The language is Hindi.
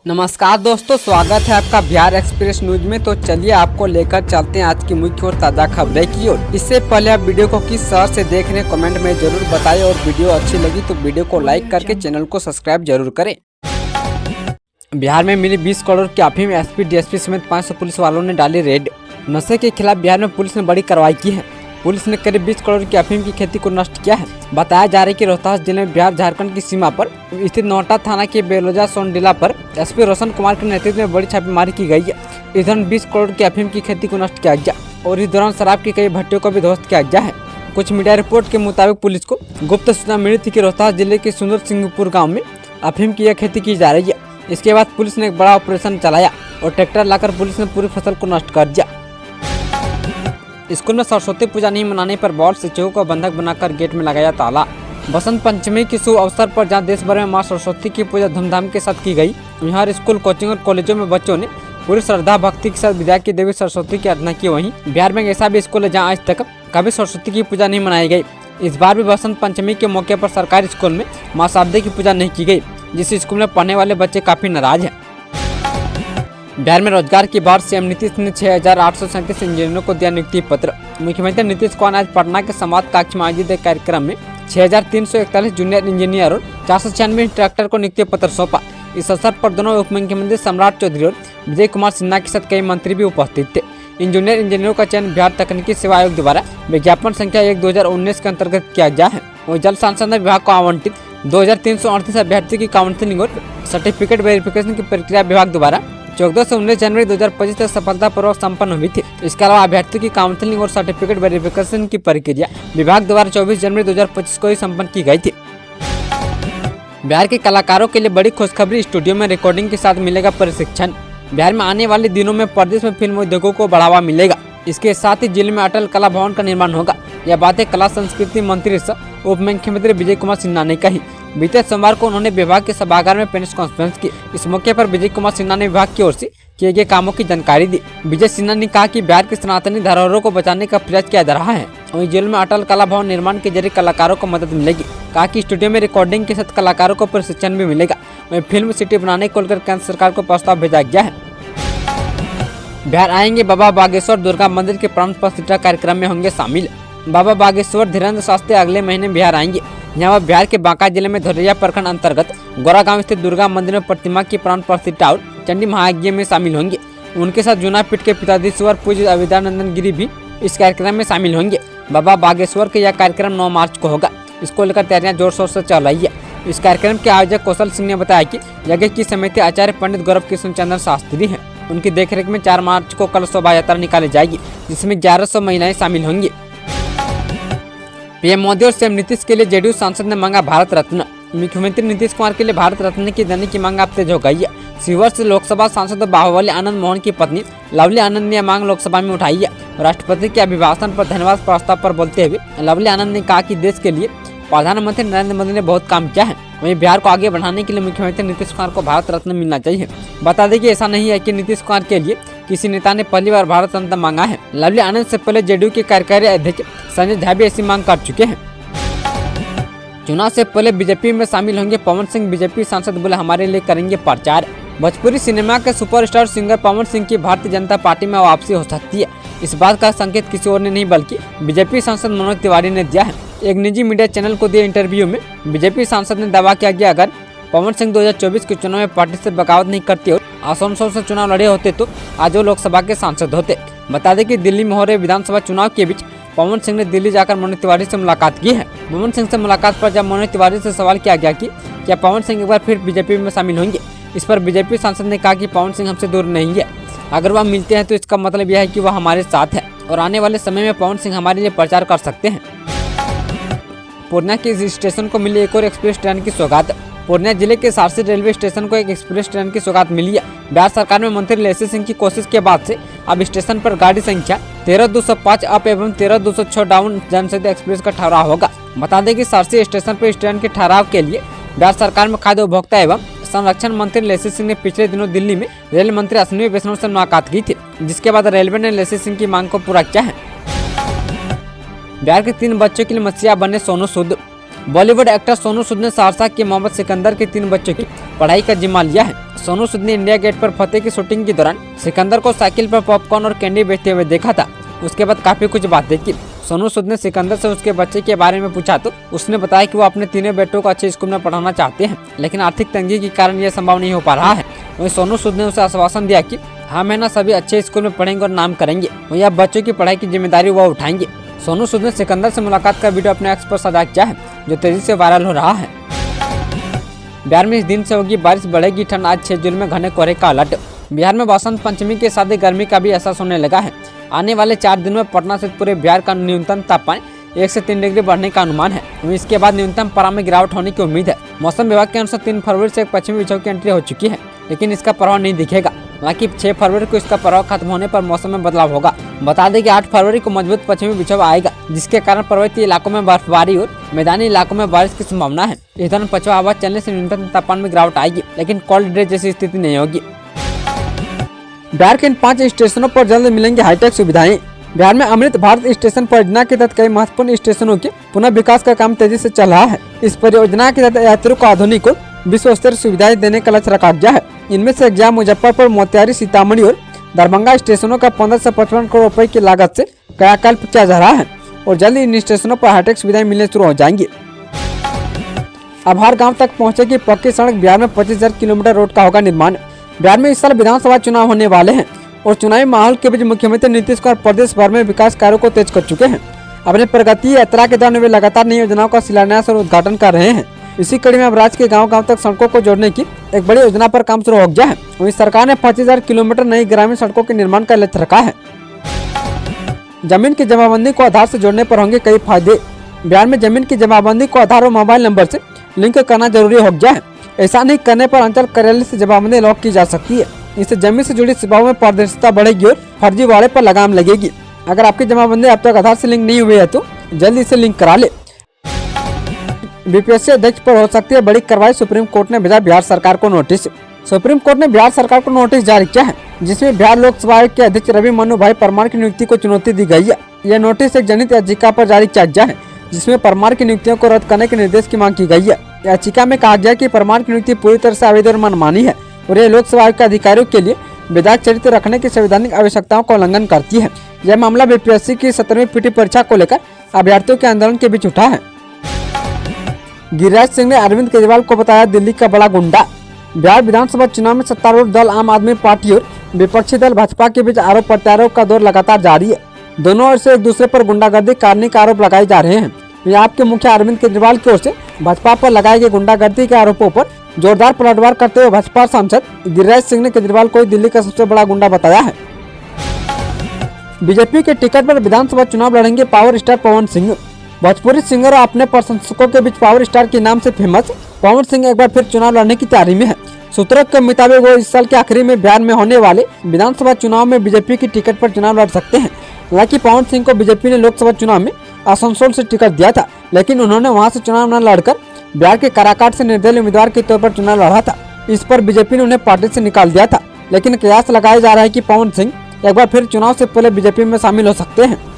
नमस्कार दोस्तों, स्वागत है आपका बिहार एक्सप्रेस न्यूज में। तो चलिए आपको लेकर चलते हैं आज की मुख्य और ताज़ा खबरें की ओर। इससे पहले आप वीडियो को किस शहर से देख रहे हैं कमेंट में जरूर बताएं और वीडियो अच्छी लगी तो वीडियो को लाइक करके चैनल को सब्सक्राइब जरूर करें। बिहार में मिली 20 करोड़ की अफीम, एसपी डीएसपी समेत 500 पुलिस वालों ने डाली रेड। नशे के खिलाफ बिहार में पुलिस ने बड़ी कार्रवाई की है। पुलिस ने करीब 20 करोड़ की अफीम की खेती को नष्ट किया है। बताया जा रहा है कि रोहतास जिले में बिहार झारखंड की सीमा पर स्थित नोहटा थाना के बेलोजा सोनडीला पर एसपी रोशन कुमार के नेतृत्व में बड़ी छापेमारी की गई है। इस दौरान 20 करोड़ की अफीम की खेती को नष्ट किया गया और इस दौरान शराब की कई भट्टियों को भी ध्वस्त किया गया है। कुछ मीडिया रिपोर्ट के मुताबिक पुलिस को गुप्त सूचना मिली थी कि रोहतास जिले के सुंदर सिंहपुर गाँव में अफीम की यह खेती की जा रही है। इसके बाद पुलिस ने एक बड़ा ऑपरेशन चलाया और ट्रैक्टर लाकर पुलिस ने पूरी फसल को नष्ट कर दिया। स्कूल में सरस्वती पूजा नहीं मनाने पर बॉल शिक्षकों को बंधक बनाकर गेट में लगाया ताला। बसंत पंचमी के शुभ अवसर पर जहां देश भर में मां सरस्वती की पूजा धूमधाम के साथ की गई, यहाँ स्कूल, कोचिंग और कॉलेजों में बच्चों ने पूरी श्रद्धा भक्ति के साथ विद्या की देवी सरस्वती की आराधना की। वहीं बिहार में ऐसा भी स्कूल है जहाँ आज तक कभी सरस्वती की पूजा नहीं मनाई गई। इस बार भी बसंत पंचमी के मौके पर सरकारी स्कूल में मां शारदा की पूजा नहीं की गई, जिस स्कूल में पढ़ने वाले बच्चे काफी नाराज हैं। बिहार में रोजगार की बाढ़, सीएम नीतीश ने 6,837 इंजीनियरों को दिया नियुक्ति पत्र। मुख्यमंत्री नीतीश कुमार ने आज पटना के संवाद कक्ष में आयोजित एक कार्यक्रम में 6,341 जूनियर इंजीनियर और 496 इंस्ट्रक्टर को नियुक्ति पत्र सौंपा। इस अवसर पर दोनों उप मुख्यमंत्री सम्राट चौधरी और विजय कुमार सिन्हा के साथ कई मंत्री भी उपस्थित थे। इन जूनियर इंजीनियरों का चयन बिहार तकनीकी सेवा आयोग द्वारा विज्ञापन संख्या 1/2019 के अंतर्गत किया गया है। वही जल संसाधन विभाग को आवंटित 2,338 अभ्यर्थी की काउंसलिंग और सर्टिफिकेट वेरिफिकेशन की प्रक्रिया विभाग द्वारा 14 से 19 जनवरी 2025 तक सफलतापूर्वक संपन्न हुई थी। इसके अलावा अभ्यर्थियों की काउंसलिंग और सर्टिफिकेट वेरिफिकेशन की प्रक्रिया विभाग द्वारा 24 जनवरी 2025 को ही संपन्न की गई थी। बिहार के कलाकारों के लिए बड़ी खुशखबरी, स्टूडियो में रिकॉर्डिंग के साथ मिलेगा प्रशिक्षण। बिहार में आने वाले दिनों में प्रदेश में फिल्म उद्योगों को बढ़ावा मिलेगा। इसके साथ ही जिले में अटल कला भवन का निर्माण होगा। यह बातें कला संस्कृति मंत्री सह उप मुख्यमंत्री विजय कुमार सिन्हा ने कही। बीते सोमवार को उन्होंने विभाग के सभागार में प्रेस कॉन्फ्रेंस की। इस मौके पर विजय कुमार सिन्हा ने विभाग की ओर से किए गए कामों की जानकारी दी। विजय सिन्हा ने कहा कि बिहार की सनातनी धरोहरों को बचाने का प्रयास किया जा रहा है। वहीं जेल में अटल कला भवन निर्माण के जरिए कलाकारों को मदद मिलेगी। कहा कि स्टूडियो में रिकॉर्डिंग के साथ कलाकारों को प्रशिक्षण भी मिलेगा। वहीं फिल्म सिटी बनाने को लेकर केंद्र सरकार को प्रस्ताव भेजा गया है। बिहार आएंगे बाबा बागेश्वर दुर्गा मंदिर के प्राण प्रतिष्ठा कार्यक्रम में होंगे शामिल। बाबा बागेश्वर धीरेन्द्र शास्त्री अगले महीने बिहार आएंगे। यहाँ बिहार के बांका जिले में धोरैया प्रखंड अंतर्गत गोरा गांव स्थित दुर्गा मंदिर में प्रतिमा की प्राण प्रतिष्ठा और चंडी महायज्ञ में शामिल होंगे। उनके साथ जूना पीठ के पिताधीश्वर पूज्य अविद्यानंदन गिरी भी इस कार्यक्रम में शामिल होंगे। बाबा बागेश्वर का यह कार्यक्रम 9 मार्च को होगा। इसको लेकर तैयारियां जोर शोर से चल रही है। इस कार्यक्रम के आयोजक कौशल सिंह ने बताया कि यज्ञ की समिति आचार्य पंडित गौरव कृष्ण चंद्र शास्त्री है। उनकी देखरेख में 4 मार्च को कल शोभा यात्रा निकाली जाएगी, जिसमें 1100 महिलाएं शामिल होंगी। पीएम मोदी और सीएम नीतीश के लिए जेडीयू सांसद ने मांगा भारत रत्न। मुख्यमंत्री नीतीश कुमार के लिए भारत रत्न की देने की मांग अब तेज हो गई है। शिवहर से लोकसभा सांसद बाहुबली आनंद मोहन की पत्नी लवली आनंद ने मांग लोकसभा में उठाई है। राष्ट्रपति के अभिभाषण पर धन्यवाद प्रस्ताव पर बोलते हुए लवली आनंद ने कहा कि देश के लिए प्रधानमंत्री नरेंद्र मोदी ने बहुत काम किया है। वहीं बिहार को आगे बढ़ाने के लिए मुख्यमंत्री नीतीश कुमार को भारत रत्न मिलना चाहिए। बता दें कि ऐसा नहीं है कि नीतीश कुमार के लिए किसी नेता ने पहली बार भारत रत्न मांगा है। लवली आनंद से पहले जेडीयू के कार्यकारी अध्यक्ष संजय झा भी ऐसी मांग कर चुके हैं। चुनाव से पहले बीजेपी में शामिल होंगे पवन सिंह। बीजेपी सांसद बोले हमारे लिए करेंगे प्रचार। भोजपुरी सिनेमा के सुपरस्टार सिंगर पवन सिंह की भारतीय जनता पार्टी में वापसी हो सकती है। इस बात का संकेत किसी और ने नहीं बल्कि बीजेपी सांसद मनोज तिवारी ने दिया है। एक निजी मीडिया चैनल को दिए इंटरव्यू में बीजेपी सांसद ने दावा किया कि अगर पवन सिंह 2024 के चुनाव में पार्टी से बगावत नहीं करते और आसनसोल से चुनाव लड़े होते तो आज वो लोकसभा के सांसद होते। बता दें कि दिल्ली में हो रहे विधानसभा चुनाव के बीच पवन सिंह ने दिल्ली जाकर मनोज तिवारी से मुलाकात की है। पवन सिंह से मुलाकात पर जब मनोज तिवारी से सवाल किया गया कि क्या पवन सिंह एक बार फिर बीजेपी में शामिल होंगे, इस पर बीजेपी सांसद ने कहा कि पवन सिंह हमसे दूर नहीं है। अगर वह मिलते हैं तो इसका मतलब यह है कि वह हमारे साथ है और आने वाले समय में पवन सिंह हमारे लिए प्रचार कर सकते हैं। पूर्णिया के स्टेशन को मिली एक और एक्सप्रेस ट्रेन की सौगात। पूर्णिया जिले के सारसी रेलवे स्टेशन को एक एक्सप्रेस ट्रेन की सौगात मिली है। बिहार सरकार में मंत्री लेसी सिंह की कोशिश के बाद से अब स्टेशन पर गाड़ी संख्या 13-205 अप एवं 13-206 डाउन जनशताब्दी एक्सप्रेस का ठहराव होगा। बता दें कि सारसी स्टेशन पर इस ट्रेन के ठहराव के लिए बिहार सरकार में खाद्य उपभोक्ता एवं संरक्षण मंत्री लेसी सिंह ने पिछले दिनों दिल्ली में रेल मंत्री अश्विनी वैष्णव से मुलाकात की थी, जिसके बाद रेलवे ने लेसी सिंह की मांग को पूरा किया है। बिहार के 3 बच्चों के लिए मसीहा बने सोनू सूद। बॉलीवुड एक्टर सोनू सूद ने सहरसा के मोहम्मद सिकंदर के 3 बच्चों की पढ़ाई का जिम्मा लिया है। सोनू सूद ने इंडिया गेट पर फतेह की शूटिंग के दौरान सिकंदर को साइकिल पर पॉपकॉर्न और कैंडी बेचते हुए देखा था। उसके बाद काफी कुछ बातें की। सोनू सूद ने सिकंदर से उसके बच्चे के बारे में पूछा तो उसने बताया कि वो अपने तीनों बेटों को अच्छे स्कूल में पढ़ाना चाहते हैं, लेकिन आर्थिक तंगी के कारण यह संभव नहीं हो पा रहा है। वहीं सोनू सूद ने उसे आश्वासन दिया कि हम है ना सभी अच्छे स्कूल में पढ़ेंगे और नाम करेंगे। वहीं अब बच्चों की पढ़ाई की जिम्मेदारी वो उठाएंगे। सोनू सूद ने सिकंदर से मुलाकात का वीडियो अपने एक्स पर साझा किया है, जो तेजी से वायरल हो रहा है। बिहार में इस दिन से होगी बारिश, बढ़ेगी ठंड। आज 6 जून में घने कोहरे का अलर्ट। बिहार में बसंत पंचमी के साथ ही गर्मी का भी एहसास होने लगा है। आने वाले 4 दिनों में पटना से पूरे बिहार का न्यूनतम तापमान 1 से 3 डिग्री बढ़ने का अनुमान है। इसके बाद न्यूनतम पारा में गिरावट होने की उम्मीद है। मौसम विभाग के अनुसार 3 फरवरी से एक पश्चिमी विक्षोभ की एंट्री हो चुकी है, लेकिन इसका प्रभाव नहीं दिखेगा। हालांकि 6 फरवरी को इसका प्रभाव खत्म होने पर मौसम में बदलाव होगा। बता दें कि 8 फरवरी को मजबूत पश्चिमी विक्षोभ आएगा, जिसके कारण पर्वतीय इलाकों में बर्फबारी और मैदानी इलाकों में बारिश की संभावना है। इस दौरान पछुआ हवा चलने से न्यूनतम तापमान में गिरावट आएगी, लेकिन कोल्ड डे जैसी स्थिति नहीं होगी। बिहार के इन 5 स्टेशनों पर जल्द मिलेंगी हाईटेक सुविधाएं। बिहार में अमृत भारत स्टेशन परियोजना के तहत कई महत्वपूर्ण स्टेशनों के पुनः विकास का काम तेजी से चल रहा है। इस परियोजना के तहत यात्रियों को आधुनिक और विश्व स्तरीय सुविधाएं देने का लक्ष्य रखा गया है। इनमें से गया, मुजफ्फरपुर, मोतिहारी, सीतामढ़ी और दरभंगा स्टेशनों का 15 से 55 करोड़ रुपए की लागत से कायाकल्प किया जा रहा है और जल्द इन स्टेशनों पर हाईटेक सुविधाएं मिलने शुरू हो जाएंगी। अब हर गाँव तक पहुँचेगी पक्की सड़क। बिहार में 25,000 किलोमीटर रोड का होगा निर्माण। बिहार में इस साल विधानसभा चुनाव होने वाले हैं और चुनावी माहौल के बीच मुख्यमंत्री नीतीश कुमार प्रदेश भर में विकास कार्यों को तेज कर चुके हैं। अपने प्रगति यात्रा के दौरान वे लगातार नई योजनाओं का शिलान्यास और उद्घाटन कर रहे हैं। इसी कड़ी में अब राज्य के गांव-गांव तक सड़कों को जोड़ने की एक बड़ी योजना पर काम शुरू हो गया है। वहीं सरकार ने 25,000 किलोमीटर नई ग्रामीण सड़कों के निर्माण का लक्ष्य रखा है। जमीन की जमाबंदी को आधार से जोड़ने पर होंगे कई फायदे। बिहार में जमीन की जमाबंदी को आधार और मोबाइल नंबर से लिंक करना जरूरी हो गया है। ऐसा नहीं करने पर अंचल कार्यालय से जमाबंदी लॉक की जा सकती है। इससे जमीन से जुड़ी सेवाओं में पारदर्शिता बढ़ेगी और फर्जीवाड़े पर लगाम लगेगी। अगर आपकी जमाबंदी अब तक आधार से लिंक नहीं हुई है तो जल्दी से लिंक करा ले। बीपीएससी अध्यक्ष पर हो सकती है बड़ी कार्रवाई। सुप्रीम कोर्ट ने भेजा बिहार सरकार को नोटिस। सुप्रीम कोर्ट ने बिहार सरकार को नोटिस जारी किया है, जिसमें बिहार लोकसभा आयोग के अध्यक्ष रवि मनु भाई परमार की नियुक्ति को चुनौती दी गई है। यह नोटिस एक जनहित याचिका पर जारी किया गया है, जिसमें परमार की नियुक्तियों को रद्द करने के निर्देश की मांग की गई है। याचिका में कहा गया कि परमार की नियुक्ति पूरी तरह से अवैध और मनमानी है और यह लोकसभा आयोग के अधिकारियों के लिए विधायक चरित्र रखने की संवैधानिक आवश्यकताओं का उल्लंघन करती है। यह मामला बीपीएससी की 17वीं पीटी परीक्षा को लेकर अभ्यर्थियों के आंदोलन के बीच उठा है। गिरिराज सिंह ने अरविंद केजरीवाल को बताया दिल्ली का बड़ा गुंडा। बिहार विधानसभा चुनाव में सत्तारूढ़ दल आम आदमी पार्टी और विपक्षी दल भाजपा के बीच आरोप प्रत्यारोप का दौर लगातार जारी है। दोनों ओर से एक दूसरे पर गुंडागर्दी करने के आरोप लगाए जा रहे हैं। यहाँ के मुख्य अरविंद केजरीवाल की ओर से भाजपा पर लगाए गए गुंडागर्दी के आरोपों पर जोरदार पलटवार करते हुए भाजपा सांसद गिरिराज सिंह ने केजरीवाल को दिल्ली का सबसे बड़ा गुंडा बताया है। बीजेपी के टिकट पर विधानसभा चुनाव लड़ेंगे power star Pawan Singh. Bhojpuri singer और अपने प्रशंसकों के बीच पावर स्टार के नाम से फेमस पवन सिंह एक बार फिर चुनाव लड़ने की तैयारी में है। सूत्रों के मुताबिक वो इस साल के आखिरी में बिहार में होने वाले विधानसभा चुनाव में बीजेपी की टिकट पर चुनाव लड़ सकते हैं। हालांकि पवन सिंह को बीजेपी ने लोकसभा चुनाव में आसनसोल से टिकट दिया था, लेकिन उन्होंने वहां से चुनाव न लड़कर बिहार के काराकाट से निर्दलीय उम्मीदवार के तौर पर चुनाव लड़ा था। इस पर बीजेपी ने उन्हें पार्टी से निकाल दिया था, लेकिन कयास लगाया जा रहा है कि पवन सिंह एक बार फिर चुनाव से पहले बीजेपी में शामिल हो सकते हैं।